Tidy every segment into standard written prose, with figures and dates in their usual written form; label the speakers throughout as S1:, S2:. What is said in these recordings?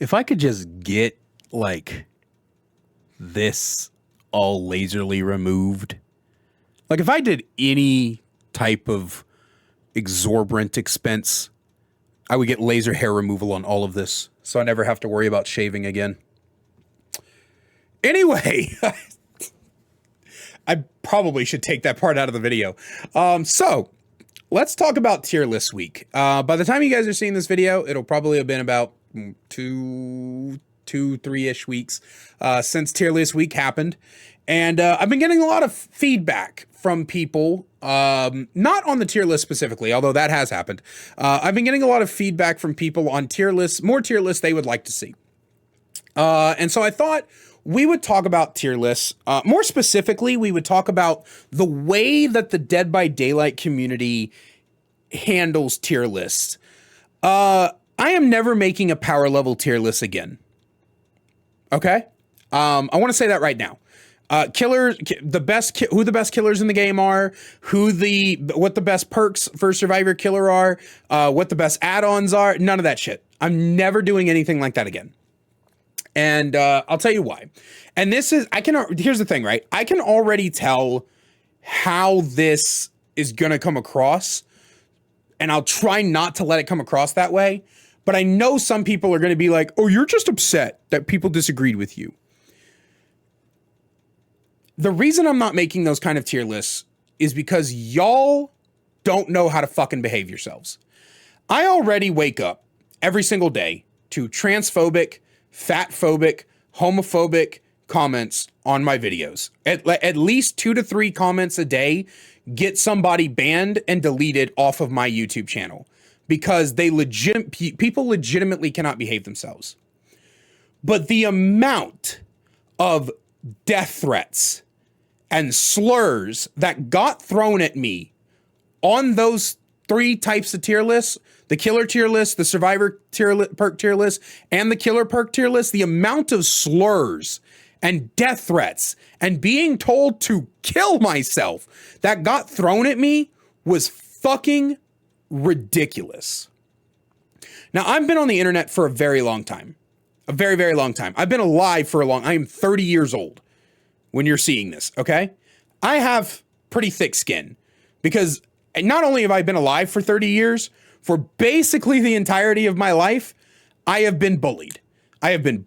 S1: If I could just get like this all laserly removed, like if I did any type of exorbitant expense, I would get laser hair removal on all of this, so I never have to worry about shaving again. Anyway, I probably should take that part out of the video. So let's talk about tier list week. By the time you guys are seeing this video, it'll probably have been about 3-ish weeks since tier list week happened. And I've been getting a lot of feedback from people, not on the tier list specifically, although that has happened. I've been getting a lot of feedback from people on tier lists, more tier lists they would like to see. And so I thought we would talk about tier lists. More specifically, we would talk about the way that the Dead by Daylight community handles tier lists. I am never making a power level tier list again. Okay? I want to say that right now. Killers, who the best killers in the game are, what the best perks for Survivor Killer are, what the best add-ons are, none of that shit. I'm never doing anything like that again. And I'll tell you why. And here's the thing, right? I can already tell how this is going to come across, and I'll try not to let it come across that way. But I know some people are going to be like, oh, you're just upset that people disagreed with you. The reason I'm not making those kind of tier lists is because y'all don't know how to fucking behave yourselves. I already wake up every single day to transphobic, fatphobic, homophobic comments on my videos. At least 2 to 3 comments a day get somebody banned and deleted off of my YouTube channel because people legitimately cannot behave themselves. But the amount of death threats and slurs that got thrown at me on those 3 types of tier lists, the killer tier list, the survivor perk tier list, and the killer perk tier list, the amount of slurs and death threats and being told to kill myself that got thrown at me was fucking ridiculous. Now, I've been on the internet for a very long time. A very, very long time. I've been alive for I am 30 years old when you're seeing this, okay? I have pretty thick skin because not only have I been alive for 30 years, for basically the entirety of my life, I have been bullied. I've been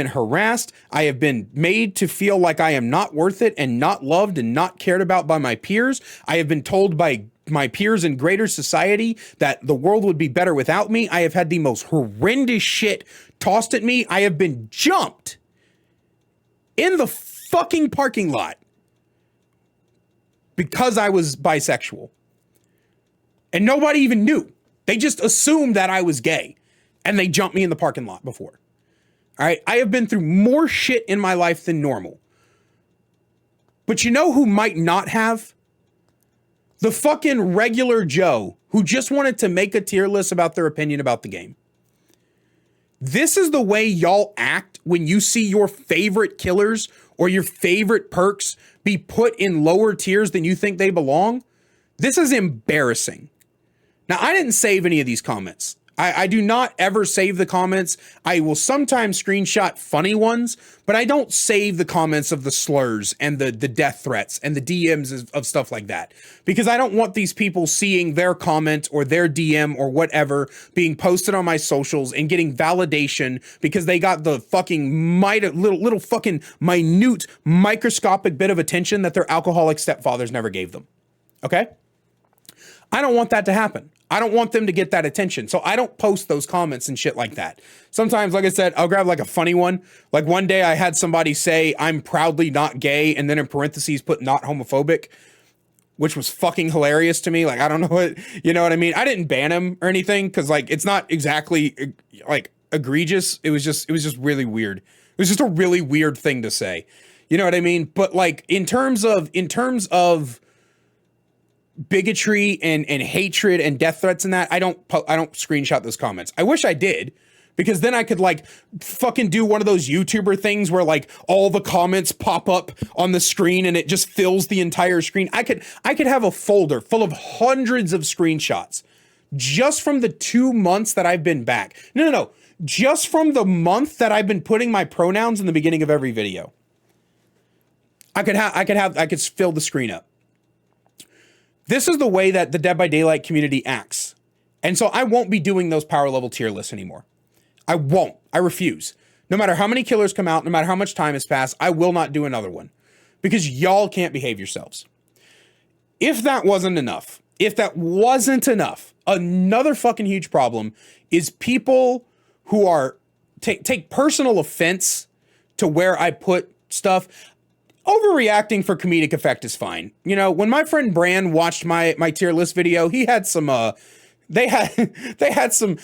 S1: harassed, I have been made to feel like I am not worth it and not loved and not cared about by my peers. I have been told by my peers in greater society that the world would be better without me. I have had the most horrendous shit tossed at me. I have been jumped in the fucking parking lot because I was bisexual. And nobody even knew. They just assumed that I was gay. And they jumped me in the parking lot before. All right. I have been through more shit in my life than normal. But you know who might not have? The fucking regular Joe who just wanted to make a tier list about their opinion about the game. This is the way y'all act when you see your favorite killers or your favorite perks be put in lower tiers than you think they belong. This is embarrassing. Now, I didn't save any of these comments. I do not ever save the comments. I will sometimes screenshot funny ones, but I don't save the comments of the slurs and the death threats and the DMs of stuff like that, because I don't want these people seeing their comment or their DM or whatever being posted on my socials and getting validation because they got the fucking little fucking minute microscopic bit of attention that their alcoholic stepfathers never gave them. Okay? I don't want that to happen. I don't want them to get that attention. So I don't post those comments and shit like that. Sometimes, like I said, I'll grab like a funny one. Like one day I had somebody say, I'm proudly not gay, and then in parentheses put not homophobic, which was fucking hilarious to me. Like, I don't know what, you know what I mean? I didn't ban him or anything because like it's not exactly like egregious. It was just really weird. It was just a really weird thing to say. You know what I mean? But like in terms of bigotry and hatred and death threats and that, I don't screenshot those comments. I wish I did, because then I could like fucking do one of those YouTuber things where like all the comments pop up on the screen and it just fills the entire screen. I could have a folder full of hundreds of screenshots just from the 2 months that I've been back. No. Just from the month that I've been putting my pronouns in the beginning of every video. I could fill the screen up. This is the way that the Dead by Daylight community acts. And so I won't be doing those power level tier lists anymore. I won't. I refuse. No matter how many killers come out, no matter how much time has passed, I will not do another one. Because y'all can't behave yourselves. If that wasn't enough, another fucking huge problem is people who are take personal offense to where I put stuff. Overreacting for comedic effect is fine. You know, when my friend Bran watched my tier list video, he had some they had some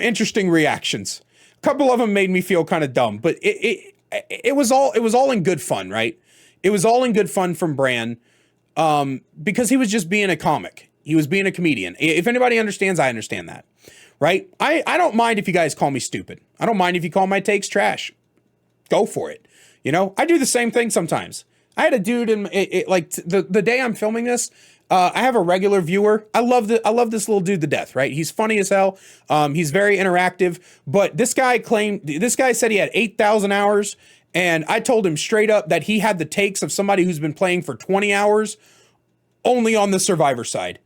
S1: interesting reactions. A couple of them made me feel kind of dumb, but it was all in good fun, right? It was all in good fun from Bran, because he was just being a comic. He was being a comedian. If anybody understands, I understand that, right? I don't mind if you guys call me stupid. I don't mind if you call my takes trash. Go for it. You know, I do the same thing sometimes. I had a dude in the day I'm filming this. I have a regular viewer. I love this little dude to death, right? He's funny as hell. He's very interactive. But this guy said he had 8,000 hours, and I told him straight up that he had the takes of somebody who's been playing for 20 hours, only on the survivor side.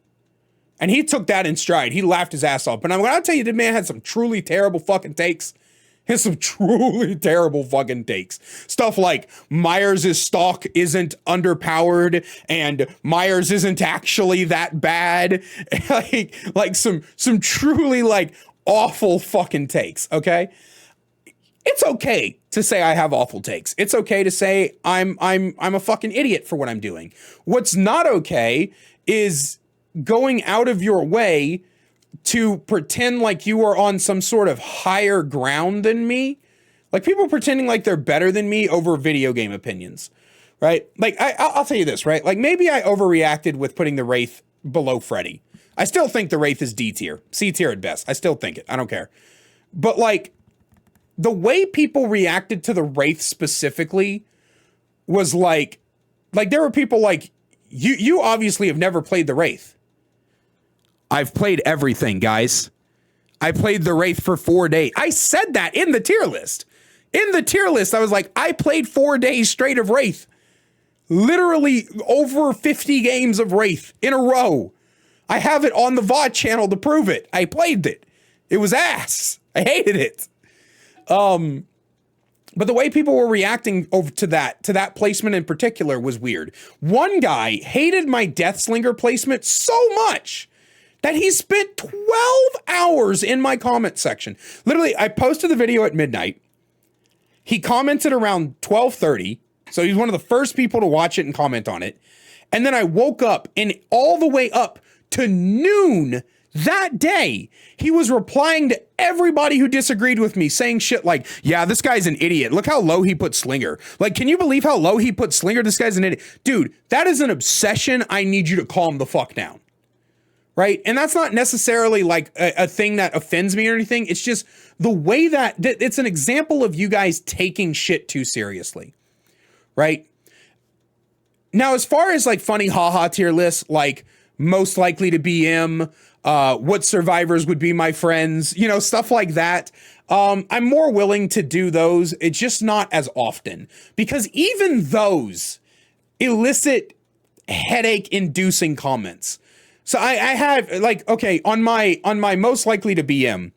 S1: And he took that in stride. He laughed his ass off. But when I tell you, the man had some truly terrible fucking takes. Has some truly terrible fucking takes. Stuff like Myers' stock isn't underpowered and Myers isn't actually that bad. like some truly like awful fucking takes, okay? It's okay to say I have awful takes. It's okay to say I'm a fucking idiot for what I'm doing. What's not okay is going out of your way to pretend like you are on some sort of higher ground than me. Like people pretending like they're better than me over video game opinions, right? Like I'll tell you this, right? Like maybe I overreacted with putting the Wraith below Freddy. I still think the Wraith is D tier, C tier at best. I still think it. I don't care. But like the way people reacted to the Wraith specifically was like there were people like, you obviously have never played the Wraith. I've played everything, guys. I played the Wraith for 4 days. I said that in the tier list. In the tier list, I was like, I played 4 days straight of Wraith. Literally over 50 games of Wraith in a row. I have it on the VOD channel to prove it. I played it. It was ass. I hated it. But the way people were reacting over to that placement in particular was weird. One guy hated my Deathslinger placement so much that he spent 12 hours in my comment section. Literally, I posted the video at midnight. He commented around 12:30. So he's one of the first people to watch it and comment on it. And then I woke up, and all the way up to noon that day, he was replying to everybody who disagreed with me, saying shit like, yeah, this guy's an idiot. Look how low he put Slinger. Like, can you believe how low he put Slinger? This guy's an idiot. Dude, that is an obsession. I need you to calm the fuck down. Right? And that's not necessarily like a thing that offends me or anything. It's just the way that it's an example of you guys taking shit too seriously. Right? Now, as far as like funny haha tier lists, like most likely to BM, what survivors would be my friends, you know, stuff like that. I'm more willing to do those. It's just not as often, because even those elicit headache inducing comments. So I have like, okay, on my most likely to BM,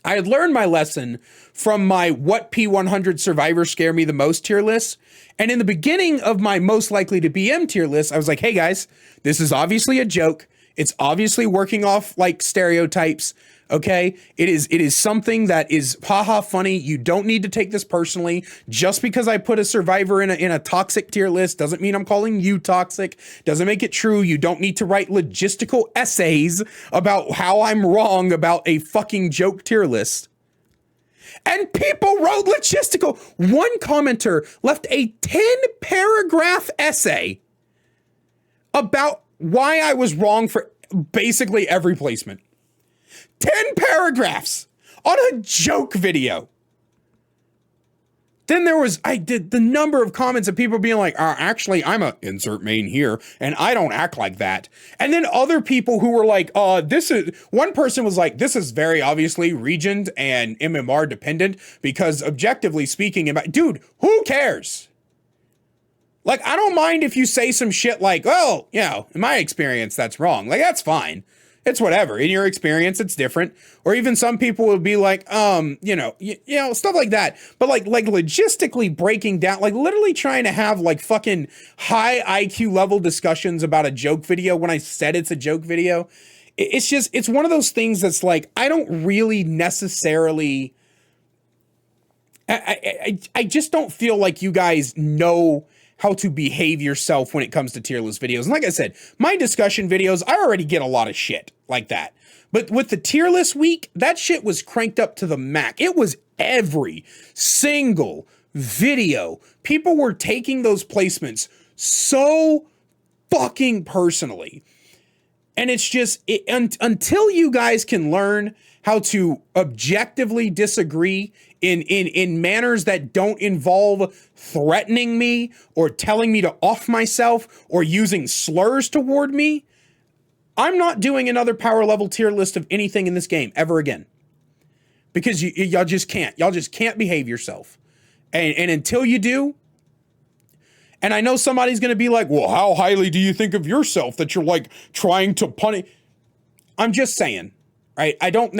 S1: I had learned my lesson from my what P100 survivors scare me the most tier list. And in the beginning of my most likely to BM tier list, I was like, hey guys, this is obviously a joke. It's obviously working off like stereotypes. Okay, it is something that is haha funny. You don't need to take this personally. Just because I put a survivor in a toxic tier list doesn't mean I'm calling you toxic. Doesn't make it true. You don't need to write logistical essays about how I'm wrong about a fucking joke tier list. And people wrote logistical. One commenter left a 10-paragraph essay about why I was wrong for basically every placement. 10 paragraphs on a joke video. then I did the number of comments of people being like, actually, I'm a insert main here, and I don't act like that. And then other people who were like, one person was like, this is very obviously Regent and MMR dependent, because objectively speaking, dude, who cares? Like, I don't mind if you say some shit like, well, in my experience, that's wrong. Like, that's fine. It's whatever. In your experience, it's different. Or even some people would be like, stuff like that. But like logistically breaking down, like literally trying to have like fucking high IQ level discussions about a joke video when I said it's a joke video. It's one of those things that's like, I don't really necessarily, I just don't feel like you guys know how to behave yourself when it comes to tier list videos. And like I said, my discussion videos, I already get a lot of shit like that. But with the tier list week, that shit was cranked up to the max. It was every single video. People were taking those placements so fucking personally. And it's just, until you guys can learn how to objectively disagree in manners that don't involve threatening me or telling me to off myself or using slurs toward me, I'm not doing another power level tier list of anything in this game ever again. Because y'all just can't. Y'all just can't behave yourself. And until you do, and I know somebody's going to be like, well, how highly do you think of yourself that you're like trying to punish? I'm just saying. Right? I don't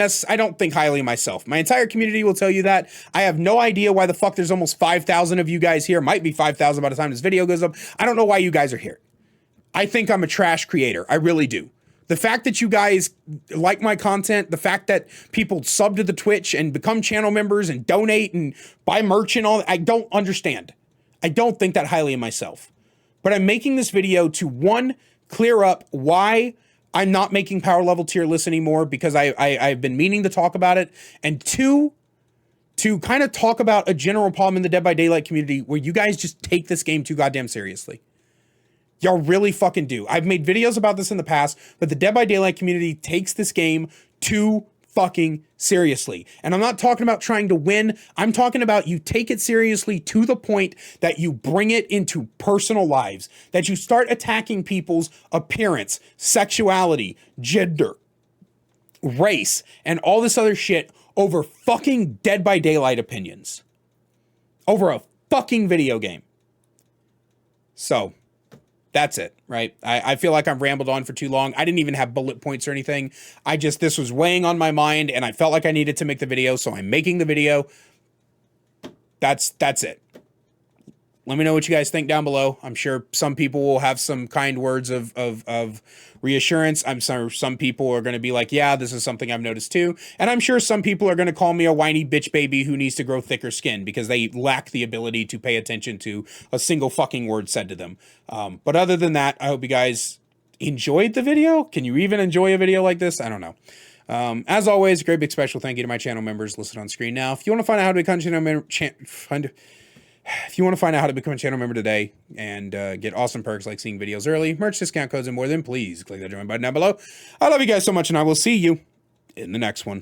S1: think highly of myself. My entire community will tell you that. I have no idea why the fuck there's almost 5,000 of you guys here. Might be 5,000 by the time this video goes up. I don't know why you guys are here. I think I'm a trash creator. I really do. The fact that you guys like my content, the fact that people sub to the Twitch and become channel members and donate and buy merch and all that, I don't understand. I don't think that highly of myself. But I'm making this video to, one, clear up why I'm not making power level tier lists anymore, because I've been meaning to talk about it. And two, to kind of talk about a general problem in the Dead by Daylight community where you guys just take this game too goddamn seriously. Y'all really fucking do. I've made videos about this in the past, but the Dead by Daylight community takes this game too fucking seriously. And I'm not talking about trying to win. I'm talking about you take it seriously to the point that you bring it into personal lives, that you start attacking people's appearance, sexuality, gender, race, and all this other shit over fucking Dead by Daylight opinions. Over a fucking video game. So that's it, right? I feel like I've rambled on for too long. I didn't even have bullet points or anything. This was weighing on my mind and I felt like I needed to make the video, so I'm making the video. That's it. Let me know what you guys think down below. I'm sure some people will have some kind words of reassurance. I'm sure some people are going to be like, yeah, this is something I've noticed too. And I'm sure some people are going to call me a whiny bitch baby who needs to grow thicker skin because they lack the ability to pay attention to a single fucking word said to them. But other than that, I hope you guys enjoyed the video. Can you even enjoy a video like this? I don't know. As always, a great big special thank you to my channel members listed on screen now. If you want to find out how to become a channel member, if you want to find out how to become a channel member today and get awesome perks like seeing videos early, merch discount codes, and more, then please click that join button down below. I love you guys so much, and I will see you in the next one.